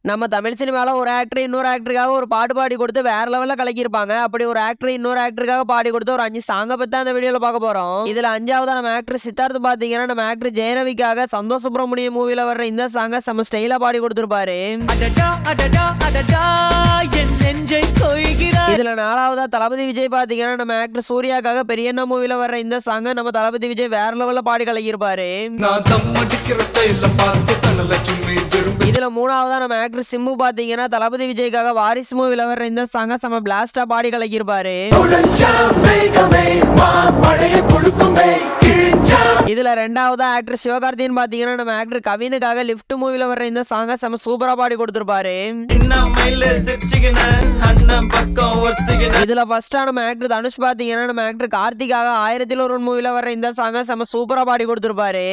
நம்ம தமிழ் சினிமால ஒரு ஆக்டர் இன்னொரு ஆக்டருக்காக ஒரு பாட்டு பாடி கொடுத்து வேற லெவல்ல கலக்கியிருப்பாங்க. அப்படி ஒரு ஆக்டர் இன்னொரு ஆக்டருக்காக பாடி கொடுத்து ஒரு 5 சாங்க பத்தி அந்த வீடியோல பார்க்க போறோம். இதுல 5ஆவதா நம்ம ஆக்டர் சித்தார்த் பாத்தீங்கன்னா நம்ம ஆக்டர் ஜெயரவிக்காக சந்தோஷ் சுப்ரமணியம் மூவில வர்ற இந்த சாங்க செம ஸ்டைலா பாடி கொடுத்திருப்பாரு. இதுல 4ஆவதா தளபதி விஜய் பாத்தீங்கன்னா நம்ம ஆக்டர் சூர்யாக்காக பெரியண்ணா மூவில வர்ற இந்த சாங்க நம்ம தளபதி விஜய் வேற லெவல்ல பாடி கலக்கியிருப்பாரு. இதுல 3ஆவதா நம்ம ஆக்டர் சிம்பு பாத்தீங்கன்னா தளபதி விஜய்க்காக வாரிசு மூவில வர்ற இந்த சாங்க செம பிளாஸ்டா பாடி கலக்கியிருப்பாரு. இதுல 2ஆவதா ஆக்டர் சிவகார்த்திகேயன் பாத்தீங்கன்னா நம்ம ஆக்டர் கவினுக்காக லிஃப்ட் மூவில வர்ற இந்த சாங்க செம சூப்பரா பாடி கொடுத்திருப்பாரு. இதுல ஃபர்ஸ்டா நம்ம ஆக்டர் தனுஷ் பாத்தீங்கன்னா நம்ம ஆக்டர் கார்த்திகாக 1001 மூவில வர்ற இந்த சாங்க செம சூப்பரா பாடி கொடுத்திருப்பாரு.